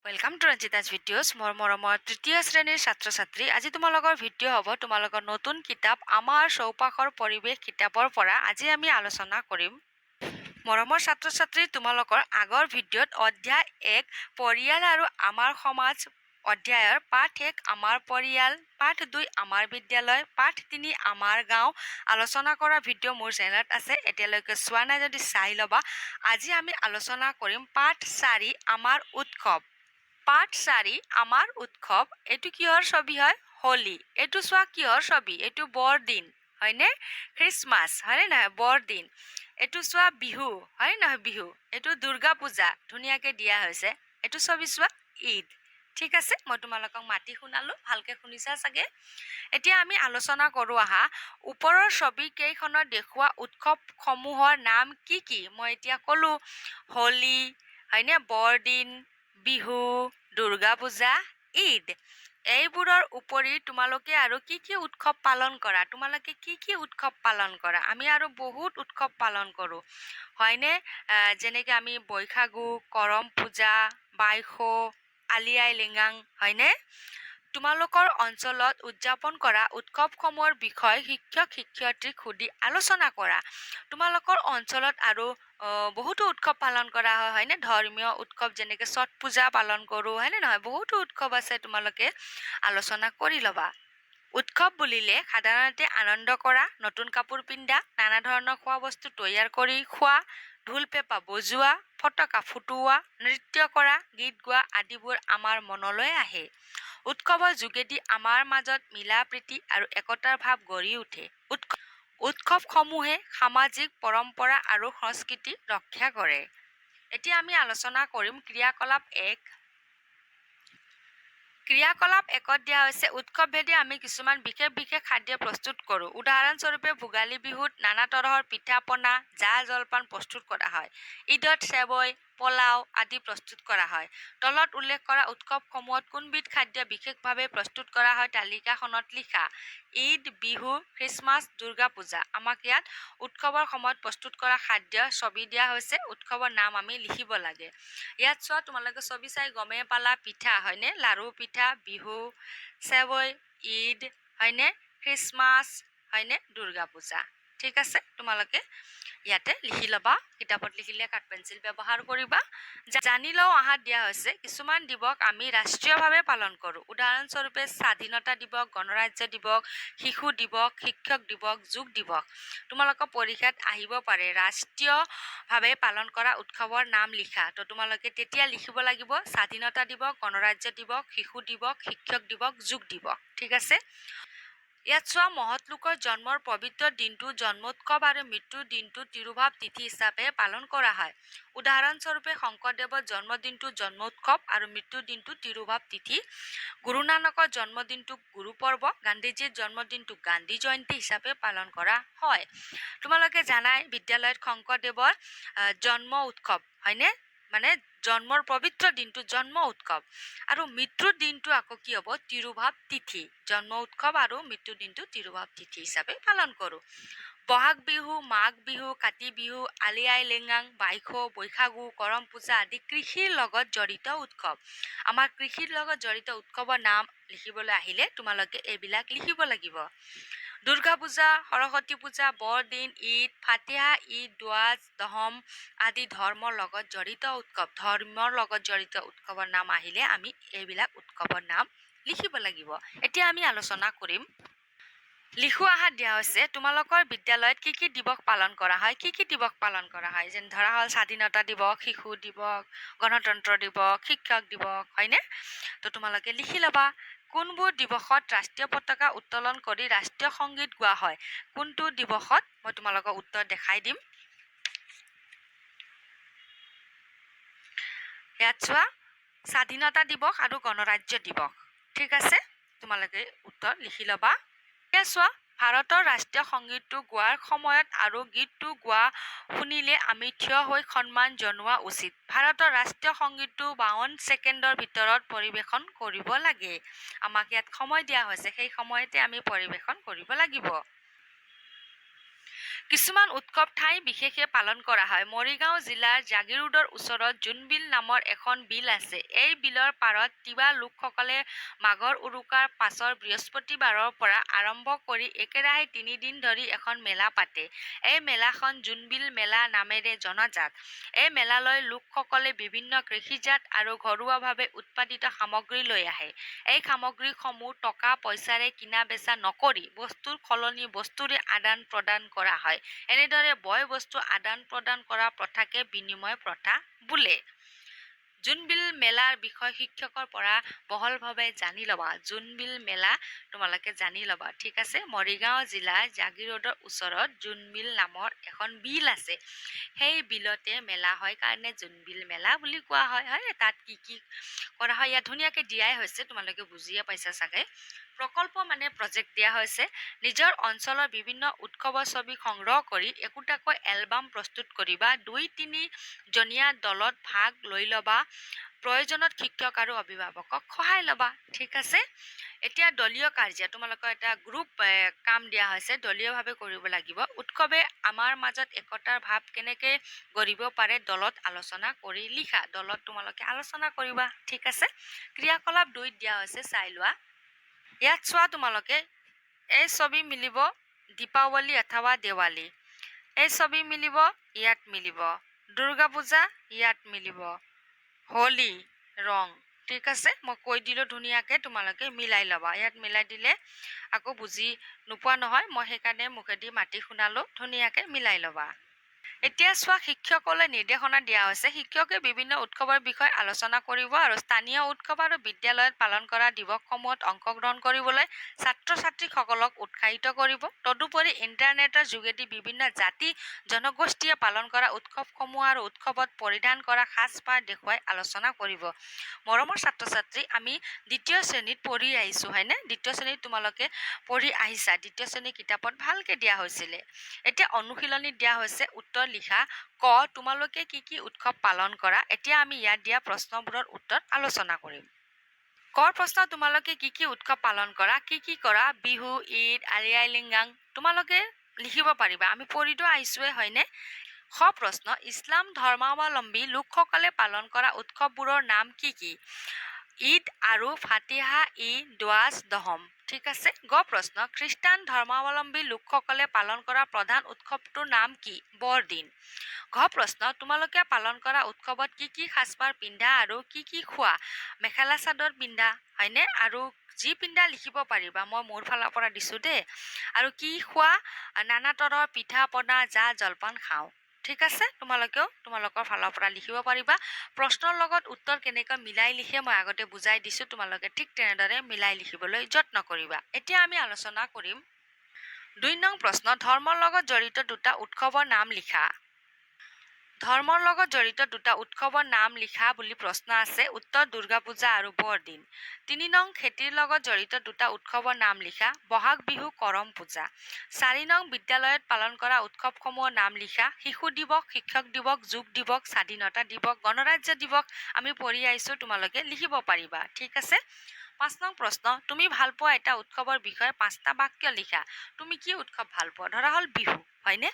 Welcome to ৰঞ্জিতাজ videos মোৰ মৰমৰ তৃতীয় শ্ৰেণীৰ ছাত্ৰ ছাত্ৰী আজি তোমালোকৰ ভিডিঅ' হ'ব তোমালোকৰ নতুন কিতাপ আমাৰ চৌপাশৰ পৰিৱেশ কিতাপৰ পৰা আজি আমি আলোচনা কৰিম মৰমৰ ছাত্ৰ ছাত্ৰী তোমালোকৰ আগৰ ভিডিঅ'ত অধ্যায় 1 পৰিয়াল আৰু আমাৰ সমাজ অধ্যায়ৰ পাঠ 1 আমাৰ পৰিয়াল পাঠ 2 আমাৰ বিদ্যালয় পাঠ 3 আমাৰ গাঁও আলোচনা কৰা ভিডিঅ' মোৰ চেনেলত আছে এতিয়ালৈকে চোৱা নাই যদি চাই ল'বা আজি আমি আলোচনা কৰিম পাঠ 4 আমাৰ উৎসৱ পাঠ 4 আমাৰ উৎসৱ এইটো কিহৰ ছবি হয় হোলী এইটো চোৱা কিহৰ ছবি এইটো বৰদিন হয়নে খ্ৰীষ্টমাছ হয়নে নহয় বৰদিন এইটো চোৱা বিহু হয় নহয় বিহু এইটো দুৰ্গা পূজা ধুনীয়াকৈ দিয়া হৈছে এইটো ছবি চোৱা ঈদ ঠিক আছে মই তোমালোকক মাতি শুনালোঁ ভালকৈ শুনিছা চাগে এতিয়া আমি আলোচনা কৰোঁ আহা ওপৰৰ ছবি কেইখনত দেখুওৱা উৎসৱসমূহৰ নাম কি কি মই এতিয়া ক'লোঁ হোলী হয়নে বৰদিন বিহু দুৰ্গা পূজা ঈদ এইবোৰৰ উপৰি তোমালোকে আৰু কি কি উৎসৱ পালন কৰা তোমালোকে কি কি উৎসৱ পালন কৰা আমি আৰু বহুত উৎসৱ পালন কৰোঁ হয়নে যেনেকৈ আমি বৈশাগু কৰম পূজা বাইশো আলি আই লৃগাং হয়নে তোমালোকৰ অঞ্চলত উদযাপন কৰা উৎসৱসমূহৰ বিষয়ে শিক্ষক শিক্ষয়িত্ৰীক সুধি আলোচনা কৰা তোমালোকৰ অঞ্চলত আৰু বহুতো উৎসৱ পালন কৰা হয় হয়নে ধৰ্মীয় উৎসৱ যেনেকৈ ছট পূজা পালন কৰোঁ হয়নে নহয় বহুতো উৎসৱ আছে তোমালোকে আলোচনা কৰি ল'বা উৎসৱ বুলিলে সাধাৰণতে আনন্দ কৰা নতুন কাপোৰ পিন্ধা নানা ধৰণৰ খোৱা বস্তু তৈয়াৰ কৰি খোৱা ঢোল পেঁপা বজোৱা ফটকা ফুটোৱা নৃত্য কৰা গীত গোৱা আদিবোৰ আমাৰ মনলৈ আহে উৎসৱৰ যোগেদি আমাৰ মাজত মিলা প্ৰীতি আৰু একতাৰ ভাৱ গঢ়ি উঠে উৎসৱসমূহে সামাজিক পৰম্পৰা আৰু সংস্কৃতি ৰক্ষা কৰে এতিয়া আমি আলোচনা কৰিম ক্ৰিয়াকলাপ 1 ক্ৰিয়াকলাপ 1ত দিয়া হৈছে উৎসৱভেদে আমি কিছুমান বিশেষ খাদ্য প্ৰস্তুত কৰোঁ উদাহৰণস্বৰূপে ভোগালী বিহুত নানা তৰহৰ পিঠা পনা জা জলপান প্ৰস্তুত কৰা হয় ঈদত চেৱৈ পোলাও আদি প্ৰস্তুত কৰা হয় তলত উল্লেখ কৰা উৎসৱসমূহত কোনবিধ খাদ্য বিশেষভাৱে প্ৰস্তুত কৰা হয় তালিকাখনত লিখা ঈদ বিহু খ্ৰীষ্টমাছ দুৰ্গা পূজা আমাক ইয়াত উৎসৱৰ সময়ত প্ৰস্তুত কৰা খাদ্য ছবি দিয়া হৈছে উৎসৱৰ নাম আমি লিখিব লাগে ইয়াত চোৱা তোমালোকে ছবি চাই গমেই পালা পিঠা হয়নে লাৰু পিঠা বিহু চেৱৈ ঈদ হয়নে খ্ৰীষ্টমাছ হয়নে দুৰ্গা পূজা ঠিক আছে তোমালোকে ইয়াতে লিখি ল'বা কিতাপত লিখিলে কাঠ পেঞ্চিল ব্যৱহাৰ কৰিবা জানি লওঁ আহাত দিয়া হৈছে কিছুমান দিৱস আমি ৰাষ্ট্ৰীয়ভাৱে পালন কৰোঁ উদাহৰণস্বৰূপে স্বাধীনতা দিৱস গণৰাজ্য দিৱস শিশু দিৱস শিক্ষক দিৱস যোগ দিৱস তোমালোকৰ পৰীক্ষাত আহিব পাৰে ৰাষ্ট্ৰীয়ভাৱে পালন কৰা উৎসৱৰ নাম লিখা তো তোমালোকে তেতিয়া লিখিব লাগিব স্বাধীনতা দিৱস গণৰাজ্য দিৱস শিশু দিৱস শিক্ষক দিৱস যোগ দিৱস ঠিক আছে ইয়াত চোৱা মহৎ লোকৰ জন্মৰ পবিত্ৰ দিনটো জন্মোৎসৱ আৰু মৃত্যুৰ দিনটো তিৰুভাৱ তিথি হিচাপে পালন কৰা হয় উদাহৰণস্বৰূপে শংকৰদেৱৰ জন্মদিনটো জন্মোৎসৱ আৰু মৃত্যুৰ দিনটো তিৰুভাৱ তিথি গুৰু নানকৰ জন্মদিনটো গুৰু পৰ্ব গান্ধীজীৰ জন্মদিনটো গান্ধী জয়ন্তী হিচাপে পালন কৰা হয় তোমালোকে জানাই বিদ্যালয়ত শংকৰদেৱৰ জন্ম উৎসৱ হয়নে মানে জন্মৰ পবিত্ৰ দিনটো জন্ম উৎসৱ আৰু মৃত্যুৰ দিনটো আকৌ কি হ'ব তিৰুভাৱ তিথি জন্ম উৎসৱ আৰু মৃত্যুৰ দিনটো তিৰুভাৱ তিথি হিচাপে পালন কৰোঁ বহাগ বিহু মাঘ বিহু কাতি বিহু আলি আই লৃগাং বাইশো বৈশাগু কৰম পূজা আদি কৃষিৰ লগত জড়িত উৎসৱ আমাৰ কৃষিৰ লগত জড়িত উৎসৱৰ নাম লিখিবলৈ আহিলে তোমালোকে এইবিলাক লিখিব লাগিব দুৰ্গা পূজা সৰস্বতী পূজা বৰদিন ঈদ ফাটিহা ঈদ দুৱাজ দহম আদি ধৰ্মৰ লগত জড়িত উৎসৱ ধৰ্মৰ লগত জড়িত উৎসৱৰ নাম আহিলে আমি এইবিলাক উৎসৱৰ নাম লিখিব লাগিব এতিয়া আমি আলোচনা কৰিম লিখু আহাত দিয়া হৈছে তোমালোকৰ বিদ্যালয়ত কি কি দিৱস পালন কৰা হয় কি কি দিৱস পালন কৰা হয় যেনে ধৰা হ'ল স্বাধীনতা দিৱস শিশু দিৱস গণতন্ত্ৰ দিৱস শিক্ষক দিৱস হয়নে তো তোমালোকে লিখি ল'বা কোনবোৰ দিৱসত ৰাষ্ট্ৰীয় পতাকা উত্তোলন কৰি ৰাষ্ট্ৰীয় সংগীত গোৱা হয় কোনটো দিৱসত মই তোমালোকক উত্তৰ দেখাই দিম ইয়াত চোৱা স্বাধীনতা দিৱস আৰু গণৰাজ্য দিৱস ঠিক আছে তোমালোকে উত্তৰ লিখি ল'বা এতিয়া চোৱা ভাৰতৰ ৰাষ্ট্ৰীয় সংগীতটো গোৱাৰ সময়ত আৰু গীতটো গোৱা শুনিলে আমি থিয় হৈ সন্মান জনোৱা উচিত ভাৰতৰ ৰাষ্ট্ৰীয় সংগীতটো 52 ছেকেণ্ডৰ ভিতৰত পৰিৱেশন কৰিব লাগে আমাক ইয়াত সময় দিয়া হৈছে সেই সময়তে আমি পৰিৱেশন কৰিব লাগিব কিছুমান উৎসৱ ঠাই বিশেষে পালন কৰা হয়। মৰিগাঁও জিলাৰ জাগিৰোডৰ ওচৰত জোনবিল নামৰ এখন বিল আছে। এই বিলৰ পাৰত তিৱা লোকসকলে মাঘৰ উৰুকাৰ পাছৰ বৃহস্পতিবাৰৰ পৰা আৰম্ভ কৰি একেৰাহে ৩ দিন ধৰি এখন মেলা পাতে। এই মেলাখন জোনবিল মেলা নামেৰে জনাজাত। এই মেলালৈ লোকসকলে বিভিন্ন কৃষিজাত আৰু ঘৰুৱাভাৱে উৎপাদিত সামগ্ৰী লৈ আহে। এই সামগ্ৰীসমূহ টকা পইচাৰে কিনা বেচা নকৰি বস্তুৰ সলনি বস্তুৰে আদান প্ৰদান কৰা হয়। এনেদৰে বয় বস্তু আদান প্ৰদান কৰা প্ৰথাকে বিনিময় প্ৰথা বোলে। জোনবিল মেলাৰ বিষয় শিক্ষকৰ পৰা বহলভাৱে জানি ল'বা। জোনবিল মেলা তোমালোকে জানি ল'বা, ঠিক আছে। মৰিগাঁও জিলাৰ জাগিৰোডৰ ওচৰত জোনবিল নামৰ এখন বিল আছে। সেই বিলতে মেলা হয় কাৰণে জোনবিল মেলা বুলি কোৱা হয়। হয়, তাত কি কি কৰা হয় ইয়াত ধুনীয়াকৈ দিয়াই হৈছে, তোমালোকে বুজিয়ে পাইছা চাগে। প্ৰকল্প মানে প্ৰজেক্ট দিয়া হৈছে। নিজৰ অঞ্চলৰ বিভিন্ন উৎসৱৰ ছবি সংগ্ৰহ কৰি একোটাকৈ এলবাম প্ৰস্তুত কৰিবা। ২-৩ জনীয়া দলত ভাগ লৈ ল'বা। প্ৰয়োজনত শিক্ষক আৰু অভিভাৱকক সহায় ল'বা, ঠিক আছে। এতিয়া দলীয় কাৰ্য, তোমালোকৰ এটা গ্ৰুপ কাম দিয়া হৈছে, দলীয়ভাৱে কৰিব লাগিব। উৎসৱে আমাৰ মাজত একতাৰ ভাৱ কেনেকৈ গঢ়িব পাৰে দলত আলোচনা কৰি লিখা। দলত তোমালোকে আলোচনা কৰিবা, ঠিক আছে। ক্ৰিয়াকলাপ ২ দিয়া হৈছে, চাই লোৱা। ইয়াত চোৱা তোমালোকে, এই ছবি মিলিব দীপাৱলী অথবা দেৱালী, এই ছবি মিলিব ইয়াত মিলিব, দুৰ্গা পূজা ইয়াত মিলিব, হোলী ৰং, ঠিক আছে। মই কৈ দিলোঁ ধুনীয়াকৈ, তোমালোকে মিলাই ল'বা। ইয়াত মিলাই দিলে আকৌ বুজি নোপোৱা নহয়, মই সেইকাৰণে মুখেদি মাতি শুনালোঁ, ধুনীয়াকৈ মিলাই ল'বা। এতিয়া চোৱা, শিক্ষকলৈ নিৰ্দেশনা দিয়া হৈছে। শিক্ষকে বিভিন্ন উৎসৱৰ বিষয়ে আলোচনা কৰিব আৰু স্থানীয় উৎসৱ আৰু বিদ্যালয়ত পালন কৰা দিৱসসমূহত অংশগ্ৰহণ কৰিবলৈ ছাত্ৰ ছাত্ৰীসকলক উৎসাহিত কৰিব। তদুপৰি ইণ্টাৰনেটৰ যোগেদি বিভিন্ন জাতি জনগোষ্ঠীয়ে পালন কৰা উৎসৱসমূহ আৰু উৎসৱত পৰিধান কৰা সাজপাৰ দেখুৱাই আলোচনা কৰিব। মৰমৰ ছাত্ৰ ছাত্ৰী, আমি ২য় শ্ৰেণীত পঢ়ি আহিছোঁ, হয়নে? ২য় শ্ৰেণীত তোমালোকে পঢ়ি আহিছা। ২য় শ্ৰেণীৰ কিতাপত ভালকৈ দিয়া হৈছিলে। এতিয়া অনুশীলনীত দিয়া হৈছে উত্তৰ লিখা। ক, তোমালোকে কি কি উৎসৱ পালন কৰা? এতিয়া আমি ইয়াত দিয়া প্ৰশ্নবোৰৰ উত্তৰ আলোচনা কৰিম। কৰ প্ৰশ্ন, তোমালোকে কি কি উৎসৱ পালন কৰা? কি কি কৰা? বিহু, ঈদ, আলি আই লৃগাং, তোমালোকে লিখিব পাৰিবা। আমি পঢ়িতো আহিছোঁৱে, হয়নে? খ প্ৰশ্ন, ইছলাম ধৰ্মাৱলম্বী লোকসকলে পালন কৰা উৎসৱবোৰৰ নাম কি কি? ঈদ আৰু ফাতিহা ই দুৱাজ দহম, ঠিক আছে। গ প্ৰশ্ন, খ্ৰীষ্টান ধৰ্মাৱলম্বী লোকসকলে পালন কৰা প্ৰধান উৎসৱটোৰ নাম কি? বৰদিন। ঘ প্ৰশ্ন, তোমালোকে পালন কৰা উৎসৱত কি কি সাজপাৰ পিন্ধা আৰু কি কি খোৱা? মেখেলা চাদৰ পিন্ধা, হয়নে? আৰু যি পিন্ধা লিখিব পাৰিবা, মই মোৰ ফালৰ পৰা দিছোঁ দেই। আৰু কি খোৱা? নানা তৰহৰ পিঠা পনা, জা জলপান খাওঁ, ঠিক আছে। তোমালোকেও তোমালোকৰ ফালৰ পৰা লিখিব পাৰিবা। প্ৰশ্নৰ লগত উত্তৰ কেনেকৈ মিলাই লিখে মই আগতে বুজাই দিছোঁ, তোমালোকে ঠিক তেনেদৰে মিলাই লিখিবলৈ যত্ন কৰিবা। এতিয়া আমি আলোচনা কৰিম ২ নং প্ৰশ্ন, ধৰ্মৰ লগত জড়িত 2টা উৎসৱৰ নাম লিখা। ধৰ্মৰ লগত জড়িত 2টা উৎসৱৰ নাম লিখা বুলি প্ৰশ্ন আছে। উত্তৰ দুৰ্গা পূজা আৰু বৰদিন। ৩ নং, খেতিৰ লগত জড়িত 2টা উৎসৱৰ নাম লিখা। বহাগ বিহু, কৰম পূজা। ৪ নং, বিদ্যালয়ত পালন কৰা উৎসৱসমূহৰ নাম লিখা। শিশু দিৱস, শিক্ষক দিৱস, যোগ দিৱস, স্বাধীনতা দিৱস, গণৰাজ্য দিৱস। আমি পঢ়ি আহিছোঁ, তোমালোকে লিখিব পাৰিবা, ঠিক আছে। 5 নং প্ৰশ্ন, তুমি ভাল পোৱা এটা উৎসৱৰ বিষয়ে 5টা বাক্য লিখা। তুমি কি উৎসৱ ভাল পোৱা? ধৰা হ'ল বিহু, হয়নে?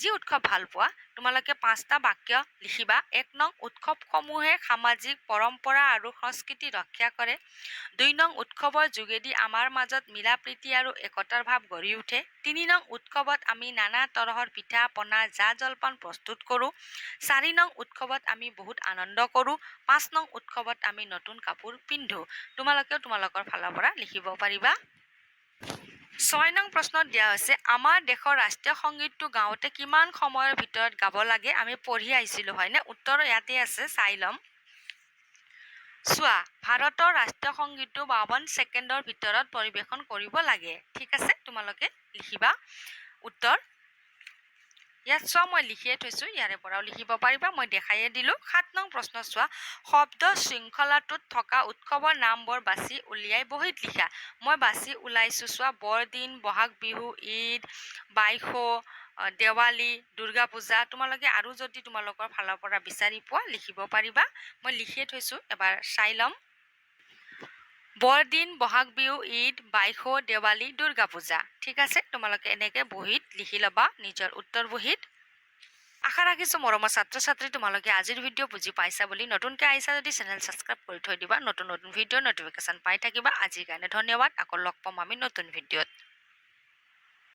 যি উৎসৱ ভাল পোৱা তোমালোকে 5টা বাক্য লিখিবা। 1 নং, উৎসৱসমূহে সামাজিক পৰম্পৰা আৰু সংস্কৃতি ৰক্ষা কৰে। 2 নং, উৎসৱৰ যোগেদি আমাৰ মাজত মিলা প্ৰীতি আৰু একতাৰ ভাৱ গঢ়ি উঠে। 3 নং, উৎসৱত আমি নানা তৰহৰ পিঠা পনা, জা জলপান প্ৰস্তুত কৰোঁ। 4 নং, উৎসৱত আমি বহুত আনন্দ কৰোঁ। 5 নং, উৎসৱত আমি নতুন কাপোৰ পিন্ধোঁ। তোমালোকেও তোমালোকৰ ফালৰ পৰা লিখিব পাৰিবা। 6 নং প্ৰশ্নত দিয়া হৈছে, আমাৰ দেশৰ ৰাষ্ট্ৰীয় সংগীতটো গাওঁতে কিমান সময়ৰ ভিতৰত গাব লাগে? আমি পঢ়ি আহিছিলোঁ, হয়নে? উত্তৰ ইয়াতে আছে, চাই ল'ম। চোৱা, ভাৰতৰ ৰাষ্ট্ৰীয় সংগীতটো 52 ছেকেণ্ডৰ ভিতৰত পৰিৱেশন কৰিব লাগে, ঠিক আছে। তোমালোকে লিখিবা উত্তৰ। ইয়াত চোৱা, মই লিখিয়ে থৈছোঁ, ইয়াৰে পৰাও লিখিব পাৰিবা, মই দেখাইয়ে দিলোঁ। 7 নং প্ৰশ্ন চোৱা, শব্দ শৃংখলাটোত থকা উৎসৱৰ নামবোৰ বাছি উলিয়াই বহীত লিখা। মই বাছি ওলাইছোঁ, চোৱা, বৰদিন, বহাগ বিহু, ঈদ, বাইশু, দেৱালী, দুৰ্গা পূজা। তোমালোকে আৰু যদি তোমালোকৰ ফালৰ পৰা বিচাৰি পোৱা লিখিব পাৰিবা, মই লিখিয়ে থৈছোঁ, এবাৰ চাই ল'ম। বৰদিন বহাগ বিহু ঈদ বাইশু দেৱালী দুৰ্গা পূজা ঠিক আছে তোমালোকে এনেকৈ বহীত লিখি ল'বা নিজৰ উত্তৰ বহীত আশা ৰাখিছোঁ মৰমৰ ছাত্ৰ ছাত্ৰী তোমালোকে আজিৰ ভিডিঅ' বুজি পাইছা বুলি নতুনকৈ আহিছা যদি চেনেল ছাবস্ক্ৰাইব কৰি থৈ দিবা নতুন নতুন ভিডিঅ' নটিফিকেশ্যন পাই থাকিবা আজিৰ কাৰণে ধন্যবাদ আকৌ লগ পাম আমি নতুন ভিডিঅ'ত